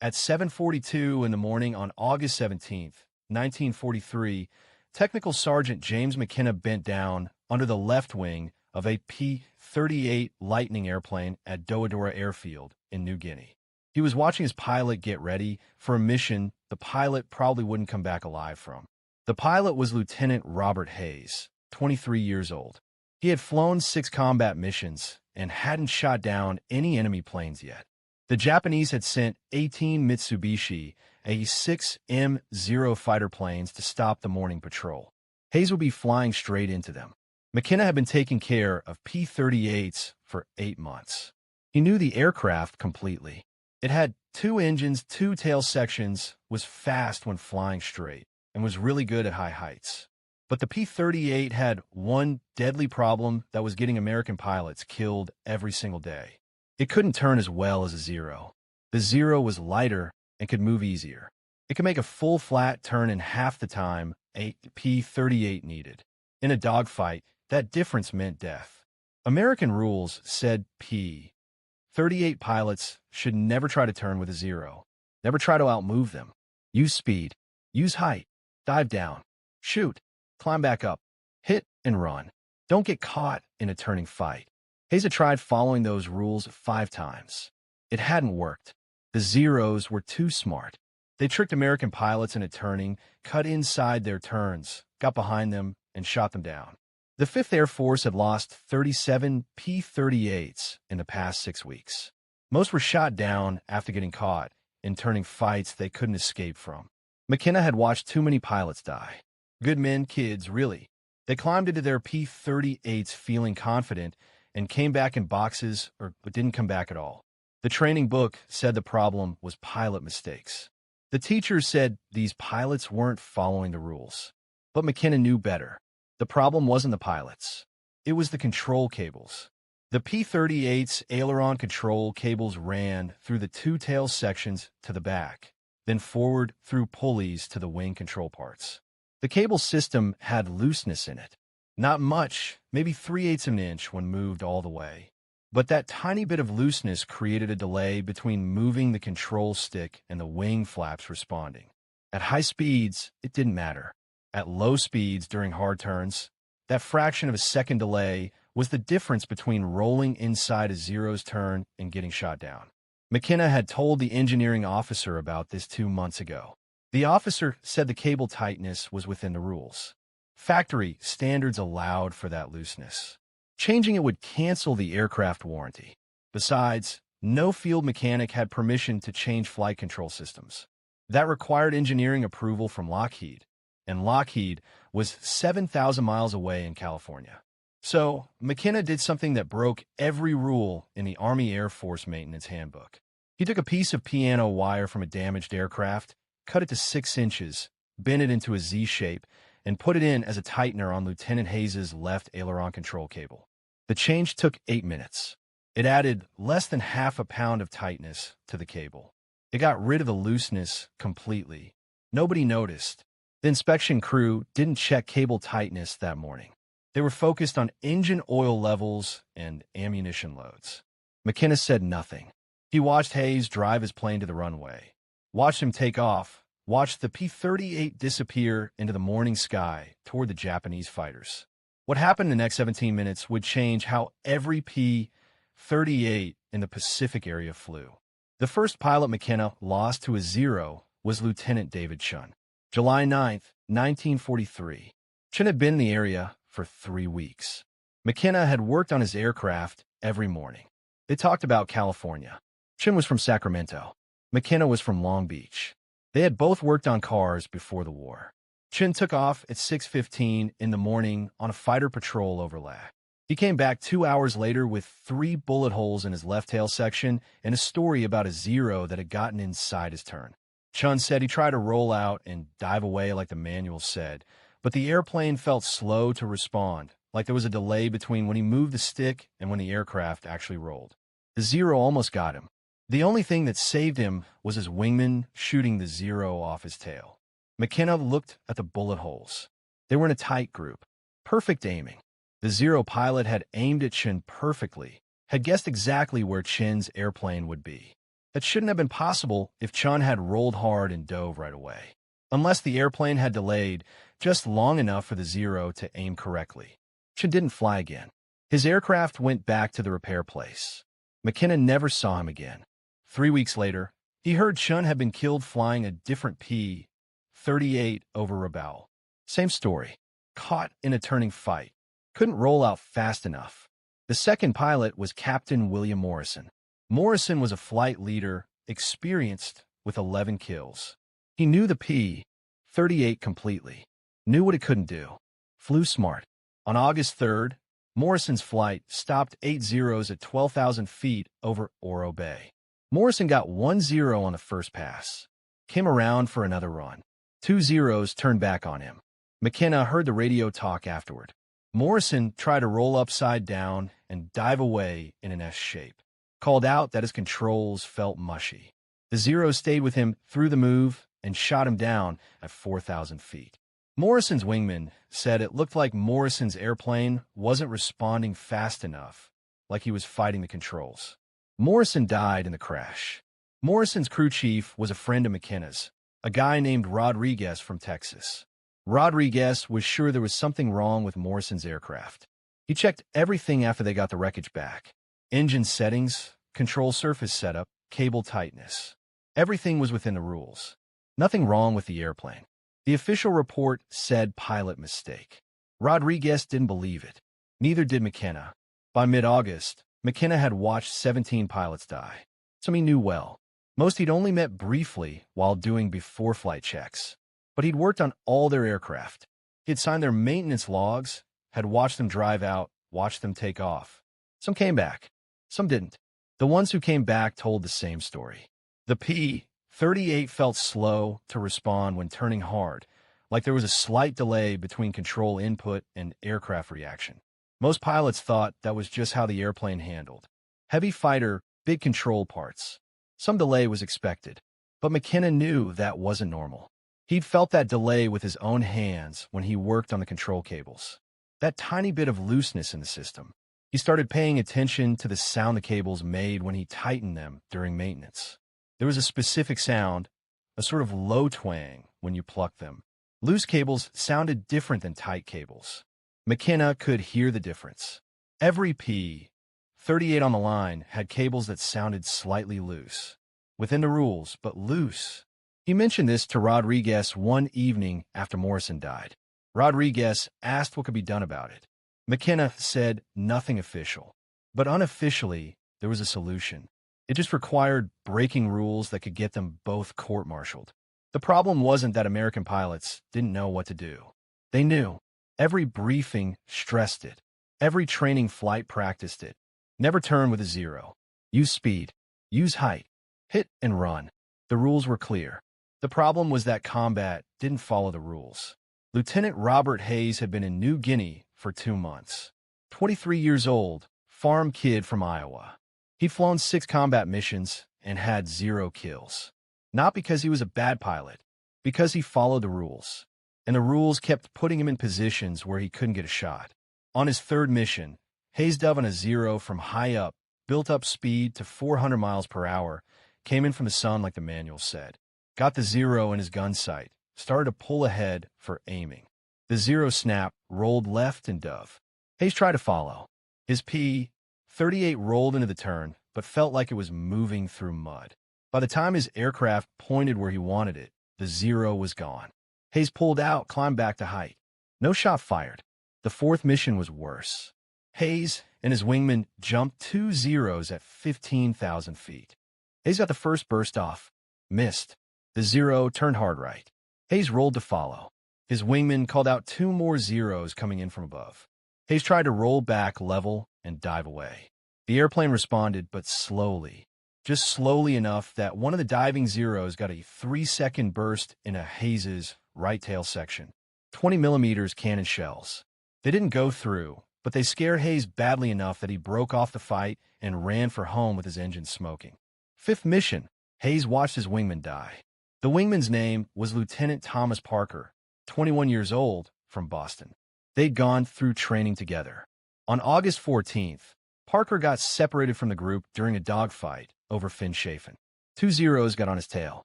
At 7:42 in the morning on August 17th, 1943, Technical Sergeant James McKenna bent down under the left wing of a P-38 Lightning airplane at Dobodura airfield in New Guinea. He was watching his pilot get ready for a mission the pilot probably wouldn't come back alive from. The pilot was Lieutenant Robert Hayes, 23 years old. He had flown 6 combat missions and hadn't shot down any enemy planes yet. The Japanese had sent 18 Mitsubishi A-6M0 fighter planes to stop the morning patrol. Hayes would be flying straight into them. McKenna had been taking care of P-38s for 8 months. He knew the aircraft completely. It had 2 engines, 2 tail sections, was fast when flying straight, and was really good at high heights. But the P-38 had one deadly problem that was getting American pilots killed every single day. It couldn't turn as well as a Zero. The Zero was lighter and could move easier. It could make a full flat turn in half the time a P-38 needed. In a dogfight, that difference meant death. American rules said P-38 pilots should never try to turn with a Zero. Never try to outmove them. Use speed. Use height. Dive down. Shoot. Climb back up. Hit and run. Don't get caught in a turning fight. Hayes had tried following those rules 5 times. It hadn't worked. The Zeros were too smart. They tricked American pilots into turning, cut inside their turns, got behind them, and shot them down. The 5th Air Force had lost 37 P-38s in the past 6 weeks. Most were shot down after getting caught in turning fights they couldn't escape from. McKenna had watched too many pilots die. Good men, kids, really. They climbed into their P-38s feeling confident and came back in boxes or didn't come back at all. The training book said the problem was pilot mistakes. The teachers said these pilots weren't following the rules. But McKenna knew better. The problem wasn't the pilots. It was the control cables. The P-38's aileron control cables ran through the 2 tail sections to the back, then forward through pulleys to the wing control parts. The cable system had looseness in it. Not much, maybe 3/8 of an inch when moved all the way. But that tiny bit of looseness created a delay between moving the control stick and the wing flaps responding. At high speeds, it didn't matter. At low speeds during hard turns, that fraction of a second delay was the difference between rolling inside a Zero's turn and getting shot down. McKenna had told the engineering officer about this 2 months ago. The officer said the cable tightness was within the rules. Factory standards allowed for that looseness. Changing it would cancel the aircraft warranty. Besides, no field mechanic had permission to change flight control systems. That required engineering approval from Lockheed, and Lockheed was 7,000 miles away in California. So, McKenna did something that broke every rule in the Army Air Force Maintenance Handbook. He took a piece of piano wire from a damaged aircraft, cut it to 6 inches, bent it into a Z shape, and put it in as a tightener on Lieutenant Hayes' left aileron control cable. The change took 8 minutes. It added less than half a pound of tightness to the cable. It got rid of the looseness completely. Nobody noticed. The inspection crew didn't check cable tightness that morning. They were focused on engine oil levels and ammunition loads. McKenna said nothing. He watched Hayes drive his plane to the runway, watched him take off, watched the P-38 disappear into the morning sky toward the Japanese fighters. What happened in the next 17 minutes would change how every P-38 in the Pacific area flew. The first pilot McKenna lost to a Zero was Lieutenant David Chun. July 9th, 1943. Chun had been in the area for 3 weeks. McKenna had worked on his aircraft every morning. They talked about California. Chun was from Sacramento. McKenna was from Long Beach. They had both worked on cars before the war. Chun took off at 6:15 in the morning on a fighter patrol overlay. He came back 2 hours later with 3 bullet holes in his left tail section and a story about a Zero that had gotten inside his turn. Chun said he tried to roll out and dive away like the manual said, but the airplane felt slow to respond, like there was a delay between when he moved the stick and when the aircraft actually rolled. The Zero almost got him. The only thing that saved him was his wingman shooting the Zero off his tail. McKenna looked at the bullet holes. They were in a tight group. Perfect aiming. The Zero pilot had aimed at Chun perfectly, had guessed exactly where Chun's airplane would be. That shouldn't have been possible if Chun had rolled hard and dove right away. Unless the airplane had delayed just long enough for the Zero to aim correctly. Chun didn't fly again. His aircraft went back to the repair place. McKenna never saw him again. 3 weeks later, he heard Chun had been killed flying a different P-38 over Rabaul. Same story. Caught in a turning fight. Couldn't roll out fast enough. The second pilot was Captain William Morrison. Morrison was a flight leader, experienced, with 11 kills. He knew the P-38 completely. Knew what it couldn't do. Flew smart. On August 3rd, Morrison's flight stopped 8 Zeros at 12,000 feet over Oro Bay. Morrison got 1 Zero on the first pass. Came around for another run. 2 Zeros turned back on him. McKenna heard the radio talk afterward. Morrison tried to roll upside down and dive away in an S shape. Called out that his controls felt mushy. The Zeros stayed with him through the move and shot him down at 4,000 feet. Morrison's wingman said it looked like Morrison's airplane wasn't responding fast enough, like he was fighting the controls. Morrison died in the crash. Morrison's crew chief was a friend of McKenna's, a guy named Rodriguez from Texas. Rodriguez was sure there was something wrong with Morrison's aircraft. He checked everything after they got the wreckage back. Engine settings, control surface setup, cable tightness. Everything was within the rules. Nothing wrong with the airplane. The official report said pilot mistake. Rodriguez didn't believe it. Neither did McKenna. By mid-August, McKenna had watched 17 pilots die. Some he knew well. Most he'd only met briefly while doing before-flight checks. But he'd worked on all their aircraft. He'd signed their maintenance logs, had watched them drive out, watched them take off. Some came back. Some didn't. The ones who came back told the same story. The P-38 felt slow to respond when turning hard, like there was a slight delay between control input and aircraft reaction. Most pilots thought that was just how the airplane handled. Heavy fighter, big control parts. Some delay was expected, but McKenna knew that wasn't normal. He'd felt that delay with his own hands when he worked on the control cables. That tiny bit of looseness in the system. He started paying attention to the sound the cables made when he tightened them during maintenance. There was a specific sound, a sort of low twang when you plucked them. Loose cables sounded different than tight cables. McKenna could hear the difference. Every P-38 on the line had cables that sounded slightly loose. Within the rules, but loose. He mentioned this to Rodriguez one evening after Morrison died. Rodriguez asked what could be done about it. McKenna said nothing official. But unofficially, there was a solution. It just required breaking rules that could get them both court-martialed. The problem wasn't that American pilots didn't know what to do. They knew. Every briefing stressed it. Every training flight practiced it. Never turn with a Zero. Use speed. Use height. Hit and run. The rules were clear. The problem was that combat didn't follow the rules. Lieutenant Robert Hayes had been in New Guinea for 2 months. 23 years old, farm kid from Iowa. He'd flown 6 combat missions and had 0 kills. Not because he was a bad pilot, because he followed the rules. And the rules kept putting him in positions where he couldn't get a shot. On his 3rd mission, Hayes dove on a Zero from high up, built up speed to 400 miles per hour, came in from the sun like the manual said. Got the Zero in his gun sight, started to pull ahead for aiming. The Zero snapped, rolled left and dove. Hayes tried to follow. His P-38 rolled into the turn, but felt like it was moving through mud. By the time his aircraft pointed where he wanted it, the Zero was gone. Hayes pulled out, climbed back to height. No shot fired. The 4th mission was worse. Hayes and his wingman jumped 2 Zeros at 15,000 feet. Hayes got the first burst off. Missed. The Zero turned hard right. Hayes rolled to follow. His wingman called out 2 more Zeros coming in from above. Hayes tried to roll back level and dive away. The airplane responded, but slowly. Just slowly enough that one of the diving Zeros got a 3-second burst in a Hayes's right tail section. 20 millimeters cannon shells. They didn't go through, but they scared Hayes badly enough that he broke off the fight and ran for home with his engine smoking. 5th mission, Hayes watched his wingman die. The wingman's name was Lieutenant Thomas Parker, 21 years old, from Boston. They'd gone through training together. On August 14th, Parker got separated from the group during a dogfight over Finschhafen. Two zeros got on his tail.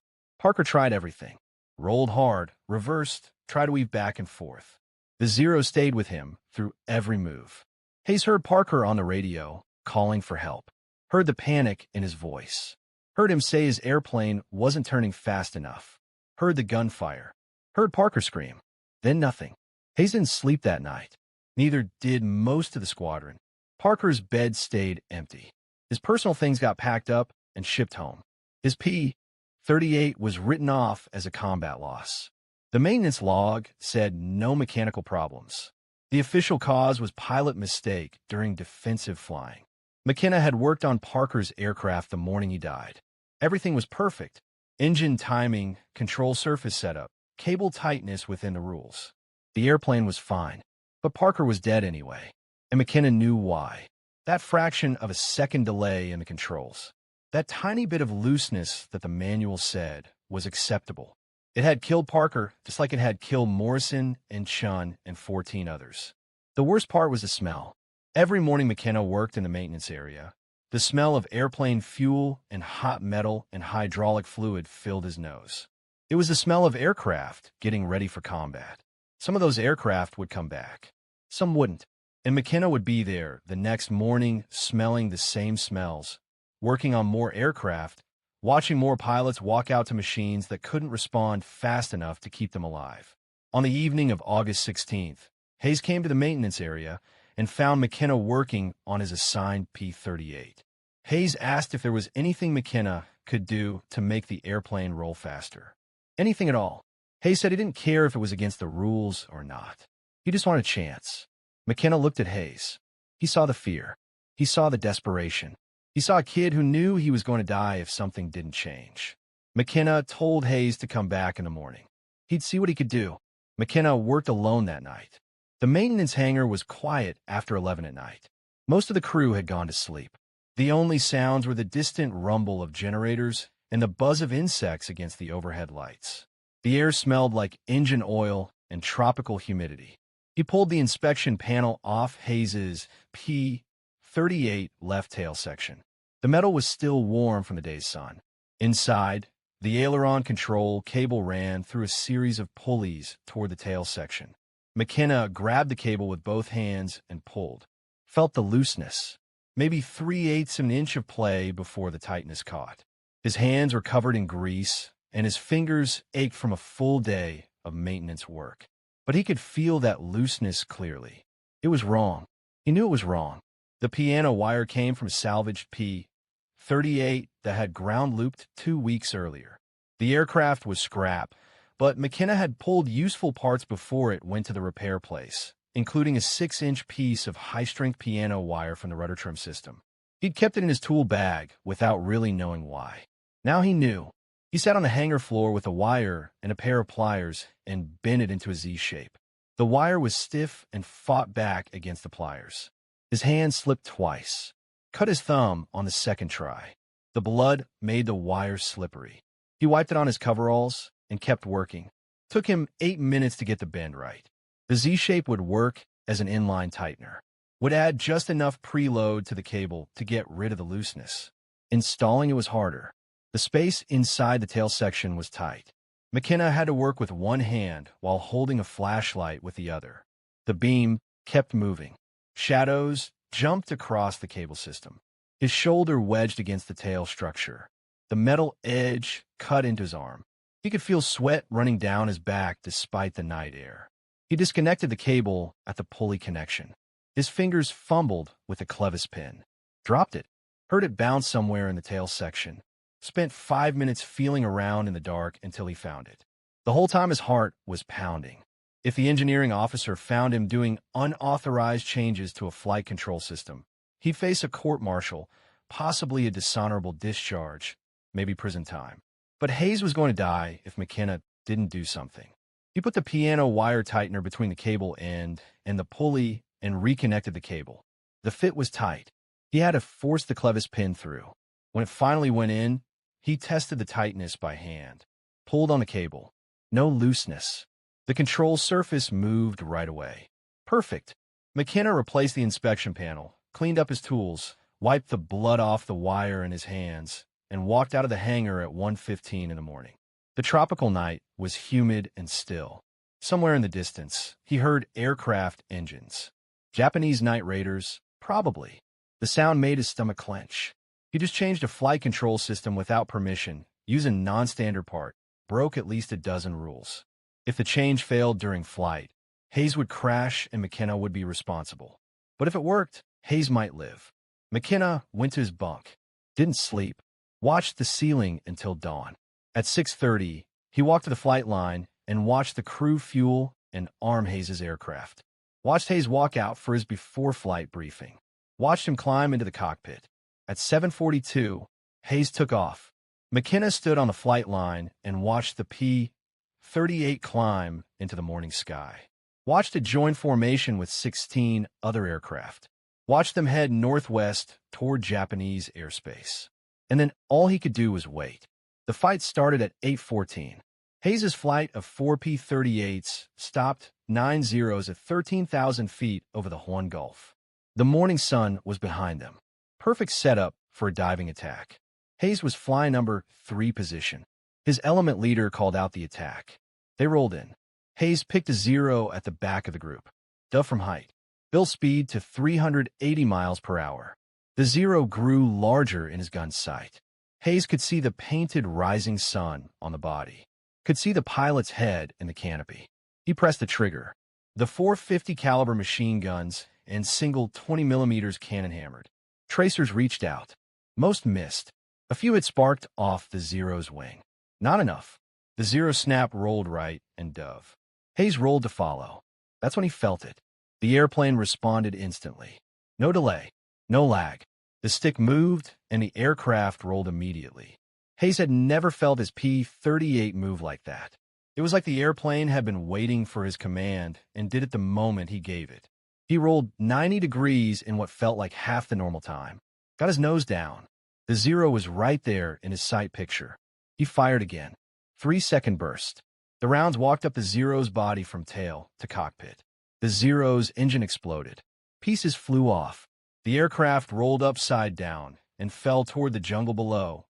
Parker tried everything. Rolled hard, reversed, tried to weave back and forth. The zero stayed with him through every move. Hayes heard Parker on the radio, calling for help. Heard the panic in his voice. Heard him say his airplane wasn't turning fast enough. Heard the gunfire. Heard Parker scream. Then nothing. Hayes didn't sleep that night. Neither did most of the squadron. Parker's bed stayed empty. His personal things got packed up and shipped home. His P-38 was written off as a combat loss. The maintenance log said no mechanical problems. The official cause was pilot mistake during defensive flying. McKenna had worked on Parker's aircraft the morning he died. Everything was perfect. Engine timing, control surface setup, cable tightness within the rules. The airplane was fine, but Parker was dead anyway, and McKenna knew why. That fraction of a second delay in the controls. That tiny bit of looseness that the manual said was acceptable. It had killed Parker just like it had killed Morrison and Chun and 14 others. The worst part was the smell. Every morning McKenna worked in the maintenance area. The smell of airplane fuel and hot metal and hydraulic fluid filled his nose. It was the smell of aircraft getting ready for combat. Some of those aircraft would come back. Some wouldn't. And McKenna would be there the next morning smelling the same smells, working on more aircraft, watching more pilots walk out to machines that couldn't respond fast enough to keep them alive. On the evening of August 16th, Hayes came to the maintenance area and found McKenna working on his assigned P-38. Hayes asked if there was anything McKenna could do to make the airplane roll faster. Anything at all. Hayes said he didn't care if it was against the rules or not. He just wanted a chance. McKenna looked at Hayes. He saw the fear. He saw the desperation. He saw a kid who knew he was going to die if something didn't change. McKenna told Hayes to come back in the morning. He'd see what he could do. McKenna worked alone that night. The maintenance hangar was quiet after 11 at night. Most of the crew had gone to sleep. The only sounds were the distant rumble of generators and the buzz of insects against the overhead lights. The air smelled like engine oil and tropical humidity. He pulled the inspection panel off Hayes's P-38 left tail section. The metal was still warm from the day's sun. Inside, the aileron control cable ran through a series of pulleys toward the tail section. McKenna grabbed the cable with both hands and pulled. Felt the looseness, maybe 3/8 of an inch of play before the tightness caught. His hands were covered in grease, and his fingers ached from a full day of maintenance work. But he could feel that looseness clearly. It was wrong. He knew it was wrong. The piano wire came from a salvaged P-38 that had ground-looped 2 weeks earlier. The aircraft was scrap, but McKenna had pulled useful parts before it went to the repair place, including a 6-inch piece of high-strength piano wire from the rudder trim system. He'd kept it in his tool bag without really knowing why. Now he knew. He sat on the hangar floor with a wire and a pair of pliers and bent it into a Z shape. The wire was stiff and fought back against the pliers. His hand slipped twice. Cut his thumb on the second try. The blood made the wire slippery. He wiped it on his coveralls and kept working. Took him 8 minutes to get the bend right. The Z-shape would work as an inline tightener. Would add just enough preload to the cable to get rid of the looseness. Installing it was harder. The space inside the tail section was tight. McKenna had to work with one hand while holding a flashlight with the other. The beam kept moving. Shadows jumped across the cable system. His shoulder wedged against the tail structure. The metal edge cut into his arm. He could feel sweat running down his back despite the night air. He disconnected the cable at the pulley connection. His fingers fumbled with the clevis pin. Dropped it. Heard it bounce somewhere in the tail section. Spent 5 minutes feeling around in the dark until he found it. The whole time his heart was pounding. If the engineering officer found him doing unauthorized changes to a flight control system, he'd face a court-martial, possibly a dishonorable discharge, maybe prison time. But Hayes was going to die if McKenna didn't do something. He put the piano wire tightener between the cable end and the pulley and reconnected the cable. The fit was tight. He had to force the clevis pin through. When it finally went in, he tested the tightness by hand. Pulled on the cable. No looseness. The control surface moved right away. Perfect. McKenna replaced the inspection panel, cleaned up his tools, wiped the blood off the wire in his hands, and walked out of the hangar at 1:15 in the morning. The tropical night was humid and still. Somewhere in the distance, he heard aircraft engines. Japanese night raiders? Probably. The sound made his stomach clench. He just changed a flight control system without permission, using non-standard part, broke at least a dozen rules. If the change failed during flight, Hayes would crash and McKenna would be responsible. But if it worked, Hayes might live. McKenna went to his bunk, didn't sleep, watched the ceiling until dawn. At 6:30, he walked to the flight line and watched the crew fuel and arm Hayes' aircraft. Watched Hayes walk out for his before-flight briefing. Watched him climb into the cockpit. At 7:42, Hayes took off. McKenna stood on the flight line and watched the P-38 climb into the morning sky. Watched it join formation with 16 other aircraft. Watched them head northwest toward Japanese airspace. And then all he could do was wait. The fight started at 8:14. Hayes' flight of 4 P-38s stopped 9 zeros at 13,000 feet over the Huon Gulf. The morning sun was behind them. Perfect setup for a diving attack. Hayes was fly number 3 position. His element leader called out the attack. They rolled in. Hayes picked a zero at the back of the group. Dove from height. Built speed to 380 miles per hour. The zero grew larger in his gun's sight. Hayes could see the painted rising sun on the body. Could see the pilot's head in the canopy. He pressed the trigger. The 450 caliber machine guns and single 20mm cannon hammered. Tracers reached out. Most missed. A few had sparked off the Zero's wing. Not enough. The Zero snap rolled right and dove. Hayes rolled to follow. That's when he felt it. The airplane responded instantly. No delay. No lag. The stick moved, and the aircraft rolled immediately. Hayes had never felt his P-38 move like that. It was like the airplane had been waiting for his command and did it the moment he gave it. He rolled 90 degrees in what felt like half the normal time. Got his nose down. The Zero was right there in his sight picture. He fired again. 3-second burst. The rounds walked up the Zero's body from tail to cockpit. The Zero's engine exploded. Pieces flew off. The aircraft rolled upside down and fell toward the jungle below,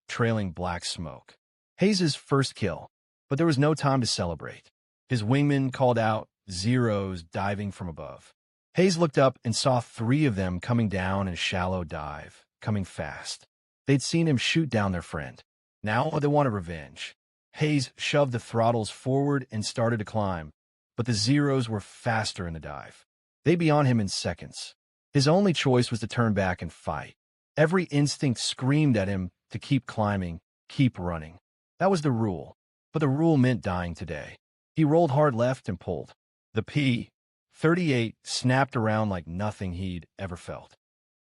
trailing black smoke. Hayes' first kill, but there was no time to celebrate. His wingman called out, "Zeros diving from above." Hayes looked up and saw 3 of them coming down in a shallow dive, coming fast. They'd seen him shoot down their friend. Now they wanted revenge. Hayes shoved the throttles forward and started to climb, but the Zeros were faster in the dive. They'd be on him in seconds. His only choice was to turn back and fight. Every instinct screamed at him to keep climbing, keep running. That was the rule, but the rule meant dying today. He rolled hard left and pulled. The P-38 snapped around like nothing he'd ever felt.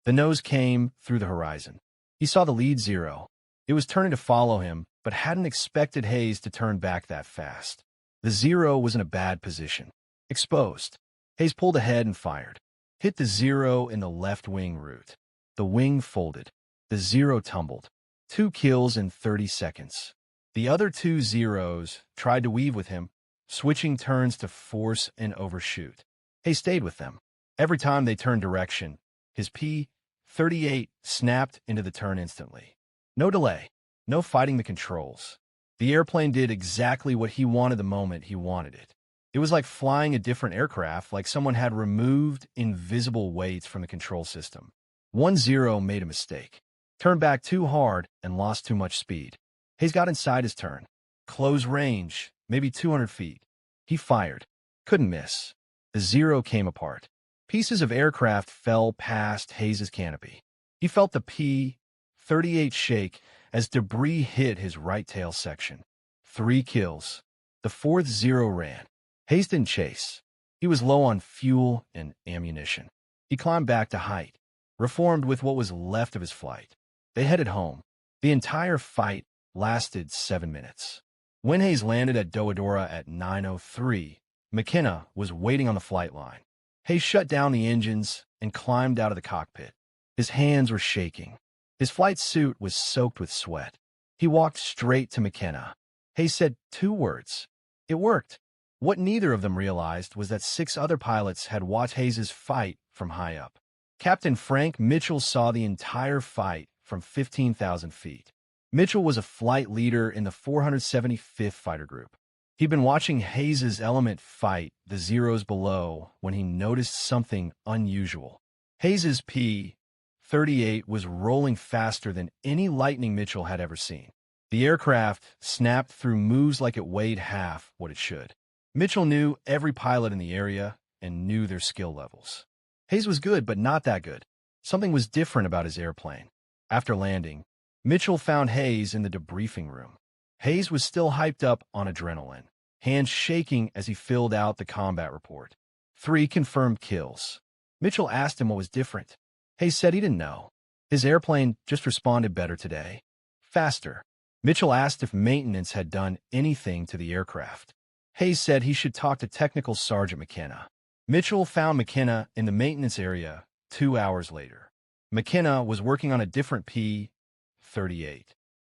The nose came through the horizon. He saw the lead Zero. It was turning to follow him, but hadn't expected Hayes to turn back that fast. The Zero was in a bad position. Exposed. Hayes pulled ahead and fired. Hit the Zero in the left wing root. The wing folded. The Zero tumbled. 2 kills in 30 seconds. The other 2 Zeros tried to weave with him, switching turns to force and overshoot. Hayes stayed with them. Every time they turned direction, his P-38 snapped into the turn instantly. No delay. No fighting the controls. The airplane did exactly what he wanted the moment he wanted it. It was like flying a different aircraft, like someone had removed invisible weights from the control system. 1 Zero made a mistake. Turned back too hard and lost too much speed. Hayes got inside his turn. Close range, maybe 200 feet. He fired. Couldn't miss. The Zero came apart. Pieces of aircraft fell past Hayes' canopy. He felt the P-38 shake as debris hit his right tail section. 3 kills. The 4th Zero ran. Hayes didn't chase. He was low on fuel and ammunition. He climbed back to height, reformed with what was left of his flight. They headed home. The entire fight lasted 7 minutes. When Hayes landed at Dobodura at 9:03, McKenna was waiting on the flight line. Hayes shut down the engines and climbed out of the cockpit. His hands were shaking. His flight suit was soaked with sweat. He walked straight to McKenna. Hayes said 2 words. It worked. What neither of them realized was that 6 other pilots had watched Hayes' fight from high up. Captain Frank Mitchell saw the entire fight from 15,000 feet. Mitchell was a flight leader in the 475th Fighter Group. He'd been watching Hayes's element fight the Zeros below when he noticed something unusual. Hayes's P-38 was rolling faster than any Lightning Mitchell had ever seen. The aircraft snapped through moves like it weighed half what it should. Mitchell knew every pilot in the area and knew their skill levels. Hayes was good, but not that good. Something was different about his airplane. After landing, Mitchell found Hayes in the debriefing room. Hayes was still hyped up on adrenaline, hands shaking as he filled out the combat report. 3 confirmed kills. Mitchell asked him what was different. Hayes said he didn't know. His airplane just responded better today. Faster. Mitchell asked if maintenance had done anything to the aircraft. Hayes said he should talk to Technical Sergeant McKenna. Mitchell found McKenna in the maintenance area 2 hours later. McKenna was working on a different P-38.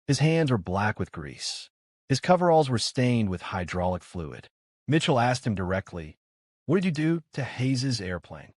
His hands were black with grease. His coveralls were stained with hydraulic fluid. Mitchell asked him directly, "What did you do to Hayes's airplane?"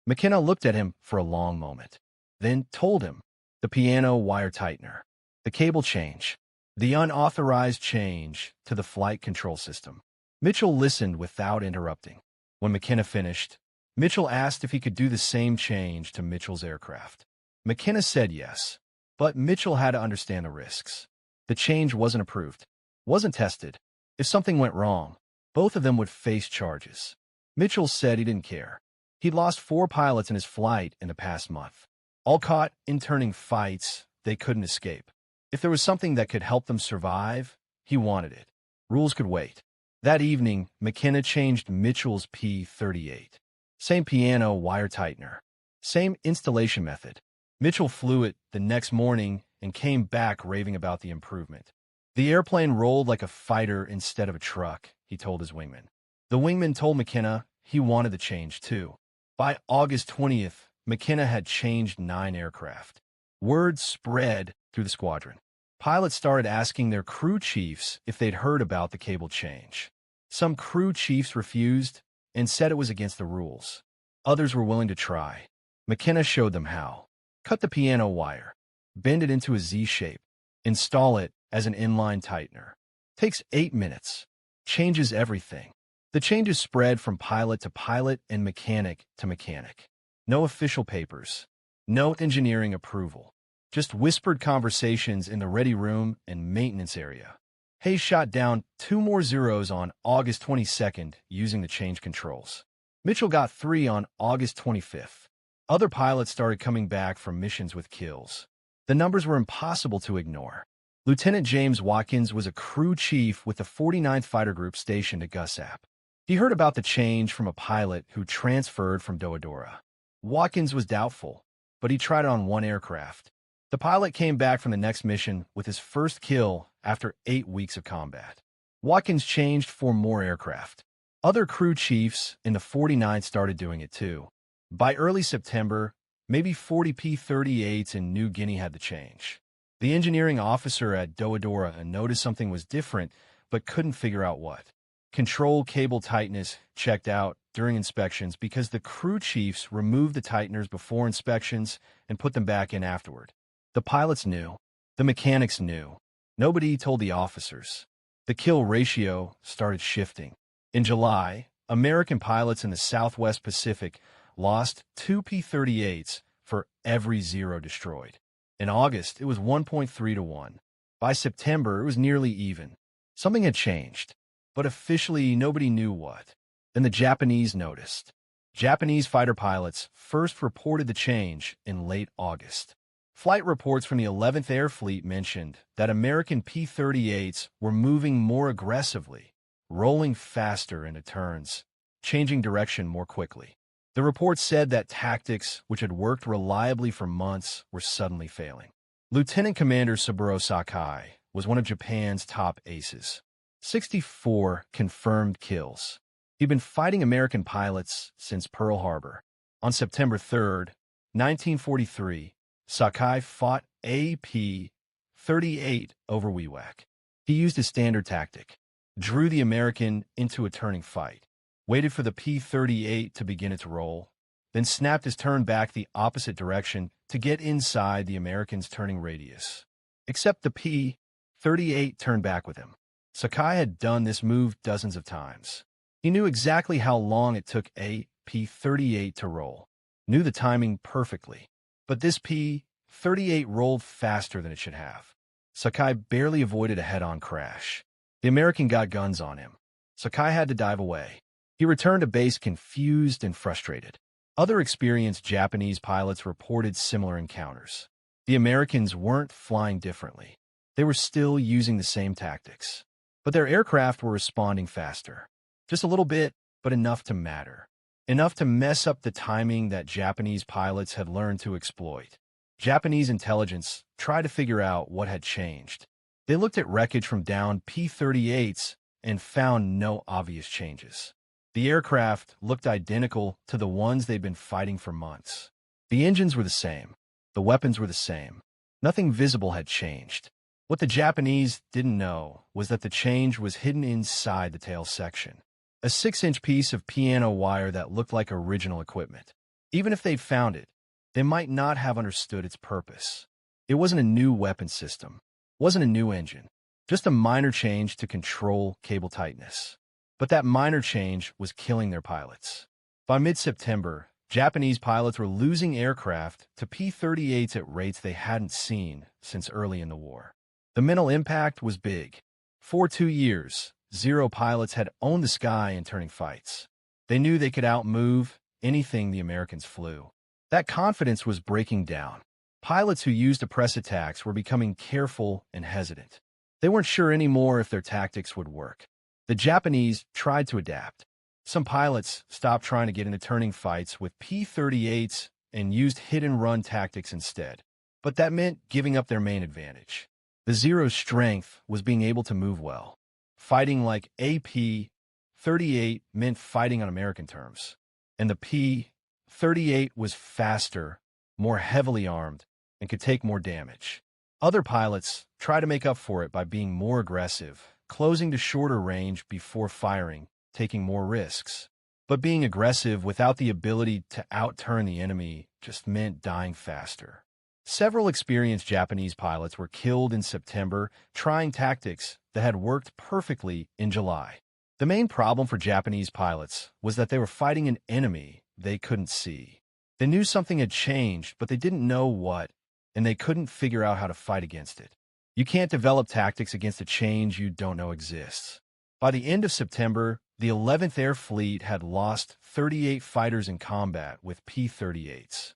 McKenna looked at him for a long moment, then told him, "The piano wire tightener, the cable change, the unauthorized change to the flight control system." Mitchell listened without interrupting. When McKenna finished, Mitchell asked if he could do the same change to Mitchell's aircraft. McKenna said yes, but Mitchell had to understand the risks. The change wasn't approved, wasn't tested. If something went wrong, both of them would face charges. Mitchell said he didn't care. He'd lost 4 pilots in his flight in the past month, all caught in turning fights they couldn't escape. If there was something that could help them survive, he wanted it. Rules could wait. That evening, McKenna changed Mitchell's P-38. Same piano wire tightener. Same installation method. Mitchell flew it the next morning and came back raving about the improvement. The airplane rolled like a fighter instead of a truck, he told his wingman. The wingman told McKenna he wanted the change too. By August 20th, McKenna had changed 9 aircraft. Word spread through the squadron. Pilots started asking their crew chiefs if they'd heard about the cable change. Some crew chiefs refused and said it was against the rules. Others were willing to try. McKenna showed them how. Cut the piano wire, bend it into a Z shape, install it as an inline tightener. Takes 8 minutes. Changes everything. The changes spread from pilot to pilot and mechanic to mechanic. No official papers. No engineering approval. Just whispered conversations in the ready room and maintenance area. Hayes shot down 2 more Zeros on August 22nd using the change controls. Mitchell got 3 on August 25th. Other pilots started coming back from missions with kills. The numbers were impossible to ignore. Lieutenant James Watkins was a crew chief with the 49th Fighter Group stationed at Gussap. He heard about the change from a pilot who transferred from Dobodura. Watkins was doubtful, but he tried it on 1 aircraft. The pilot came back from the next mission with his first kill after 8 weeks of combat. Watkins changed 4 more aircraft. Other crew chiefs in the 49th started doing it too. By early September, maybe 40 P-38s in New Guinea had the change. The engineering officer at Dobodura noticed something was different, but couldn't figure out what. Control cable tightness checked out during inspections because the crew chiefs removed the tighteners before inspections and put them back in afterward. The pilots knew. The mechanics knew. Nobody told the officers. The kill ratio started shifting. In July, American pilots in the Southwest Pacific lost 2 P-38s for every Zero destroyed. In August, it was 1.3 to 1. By September, it was nearly even. Something had changed, but officially nobody knew what. Then the Japanese noticed. Japanese fighter pilots first reported the change in late August. Flight reports from the 11th Air Fleet mentioned that American P-38s were moving more aggressively, rolling faster into turns, changing direction more quickly. The report said that tactics, which had worked reliably for months, were suddenly failing. Lieutenant Commander Saburo Sakai was one of Japan's top aces. 64 confirmed kills. He'd been fighting American pilots since Pearl Harbor. On September 3rd, 1943, Sakai fought a P-38 over Wewak. He used his standard tactic, drew the American into a turning fight, waited for the P-38 to begin its roll, then snapped his turn back the opposite direction to get inside the American's turning radius. Except the P-38 turned back with him. Sakai had done this move dozens of times. He knew exactly how long it took a P-38 to roll, knew the timing perfectly. But this P-38 rolled faster than it should have. Sakai barely avoided a head-on crash. The American got guns on him. Sakai had to dive away. He returned to base confused and frustrated. Other experienced Japanese pilots reported similar encounters. The Americans weren't flying differently. They were still using the same tactics. But their aircraft were responding faster. Just a little bit, but enough to matter. Enough to mess up the timing that Japanese pilots had learned to exploit. Japanese intelligence tried to figure out what had changed. They looked at wreckage from downed P-38s and found no obvious changes. The aircraft looked identical to the ones they'd been fighting for months. The engines were the same. The weapons were the same. Nothing visible had changed. What the Japanese didn't know was that the change was hidden inside the tail section. A 6-inch piece of piano wire that looked like original equipment. Even if they'd found it, they might not have understood its purpose. It wasn't a new weapon system. It wasn't a new engine. Just a minor change to control cable tightness. But that minor change was killing their pilots. By mid-September, Japanese pilots were losing aircraft to P-38s at rates they hadn't seen since early in the war. The mental impact was big. For 2 years, Zero pilots had owned the sky in turning fights. They knew they could outmove anything the Americans flew. That confidence was breaking down. Pilots who used press attacks were becoming careful and hesitant. They weren't sure anymore if their tactics would work. The Japanese tried to adapt. Some pilots stopped trying to get into turning fights with P-38s and used hit-and-run tactics instead. But that meant giving up their main advantage. The Zero's strength was being able to move well. Fighting like a P-38 meant fighting on American terms. And the P-38 was faster, more heavily armed, and could take more damage. Other pilots tried to make up for it by being more aggressive, closing to shorter range before firing, taking more risks. But being aggressive without the ability to outturn the enemy just meant dying faster. Several experienced Japanese pilots were killed in September trying tactics that had worked perfectly in July. The main problem for Japanese pilots was that they were fighting an enemy they couldn't see. They knew something had changed, but they didn't know what, and they couldn't figure out how to fight against it. You can't develop tactics against a change you don't know exists. By the end of September, the 11th Air Fleet had lost 38 fighters in combat with P-38s.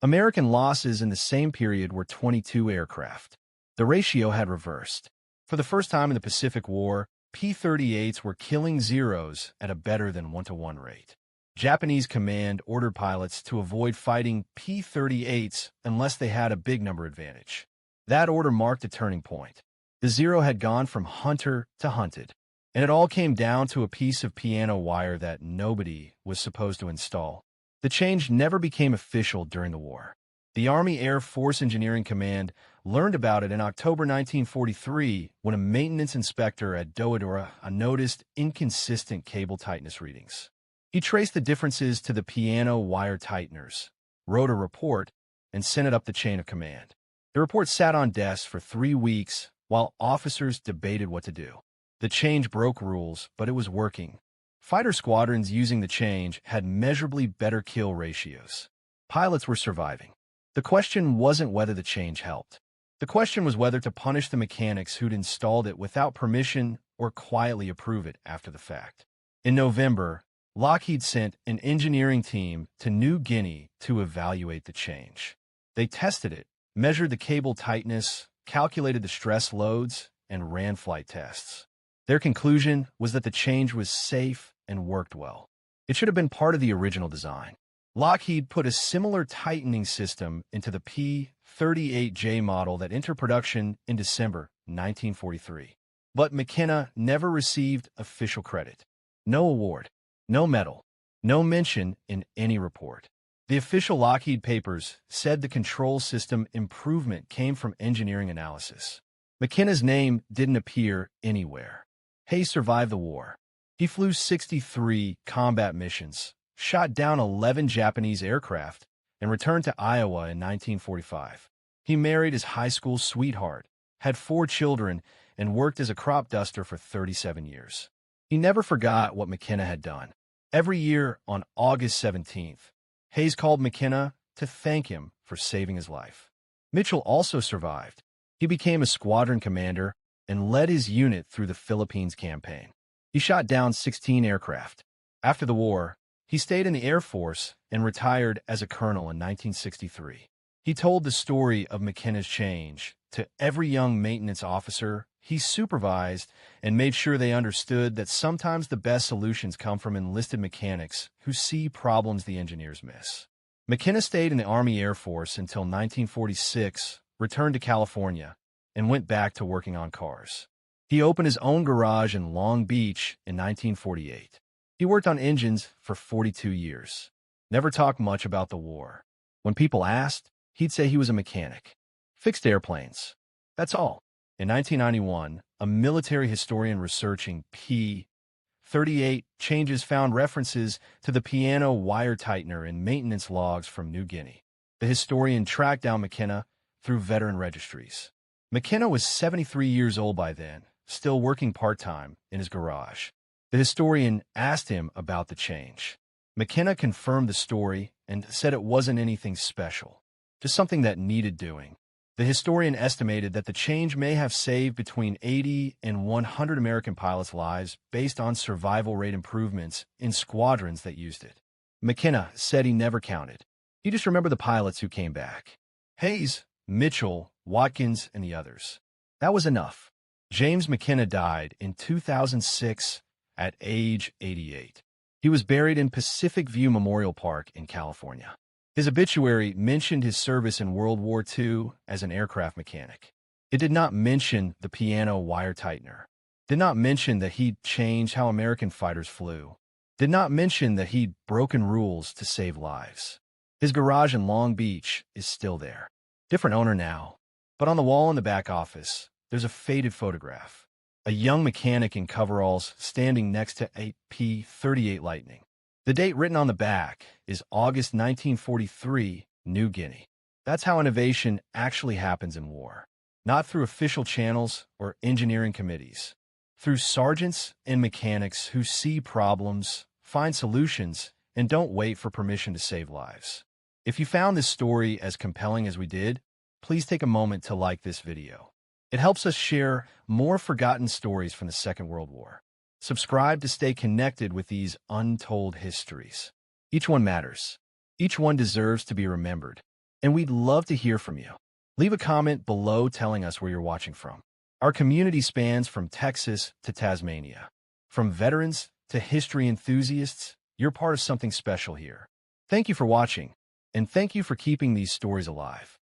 American losses in the same period were 22 aircraft. The ratio had reversed. For the first time in the Pacific War, P-38s were killing Zeros at a better than 1-to-1 rate. Japanese command ordered pilots to avoid fighting P-38s unless they had a big number advantage. That order marked a turning point. The Zero had gone from hunter to hunted, and it all came down to a piece of piano wire that nobody was supposed to install. The change never became official during the war. The Army Air Force Engineering Command learned about it in October 1943 when a maintenance inspector at Dobodura noticed inconsistent cable tightness readings. He traced the differences to the piano wire tighteners, wrote a report, and sent it up the chain of command. The report sat on desks for 3 weeks while officers debated what to do. The change broke rules, but it was working. Fighter squadrons using the change had measurably better kill ratios. Pilots were surviving. The question wasn't whether the change helped. The question was whether to punish the mechanics who'd installed it without permission or quietly approve it after the fact. In November, Lockheed sent an engineering team to New Guinea to evaluate the change. They tested it, measured the cable tightness, calculated the stress loads, and ran flight tests. Their conclusion was that the change was safe and worked well. It should have been part of the original design. Lockheed put a similar tightening system into the P-38J model that entered production in December 1943. But McKenna never received official credit. No award, no medal, no mention in any report. The official Lockheed papers said the control system improvement came from engineering analysis. McKenna's name didn't appear anywhere. Hayes survived the war. He flew 63 combat missions, shot down 11 Japanese aircraft, and returned to Iowa in 1945. He married his high school sweetheart, had 4 children, and worked as a crop duster for 37 years. He never forgot what McKenna had done. Every year on August 17th, Hayes called McKenna to thank him for saving his life. Mitchell also survived. He became a squadron commander and led his unit through the Philippines campaign. He shot down 16 aircraft. After the war, he stayed in the Air Force and retired as a colonel in 1963. He told the story of McKenna's change to every young maintenance officer he supervised and made sure they understood that sometimes the best solutions come from enlisted mechanics who see problems the engineers miss. McKenna stayed in the Army Air Force until 1946, returned to California, and went back to working on cars. He opened his own garage in Long Beach in 1948. He worked on engines for 42 years. Never talked much about the war. When people asked, he'd say he was a mechanic. Fixed airplanes. That's all. In 1991, a military historian researching P-38 changes found references to the piano wire tightener in maintenance logs from New Guinea. The historian tracked down McKenna through veteran registries. McKenna was 73 years old by then, still working part-time in his garage. The historian asked him about the change. McKenna confirmed the story and said it wasn't anything special, just something that needed doing. The historian estimated that the change may have saved between 80 and 100 American pilots' lives based on survival rate improvements in squadrons that used it. McKenna said he never counted. He just remembered the pilots who came back. Hayes, Mitchell, Watkins, and the others. That was enough. James McKenna died in 2006 at age 88. He was buried in Pacific View Memorial Park in California. His obituary mentioned his service in World War II as an aircraft mechanic. It did not mention the piano wire tightener. Did not mention that he'd changed how American fighters flew. Did not mention that he'd broken rules to save lives. His garage in Long Beach is still there. Different owner now. But on the wall in the back office, there's a faded photograph. A young mechanic in coveralls standing next to a P-38 Lightning. The date written on the back is August 1943, New Guinea. That's how innovation actually happens in war. Not through official channels or engineering committees. Through sergeants and mechanics who see problems, find solutions, and don't wait for permission to save lives. If you found this story as compelling as we did, please take a moment to like this video. It helps us share more forgotten stories from the Second World War. Subscribe to stay connected with these untold histories. Each one matters. Each one deserves to be remembered. And we'd love to hear from you. Leave a comment below telling us where you're watching from. Our community spans from Texas to Tasmania. From veterans to history enthusiasts, you're part of something special here. Thank you for watching, and thank you for keeping these stories alive.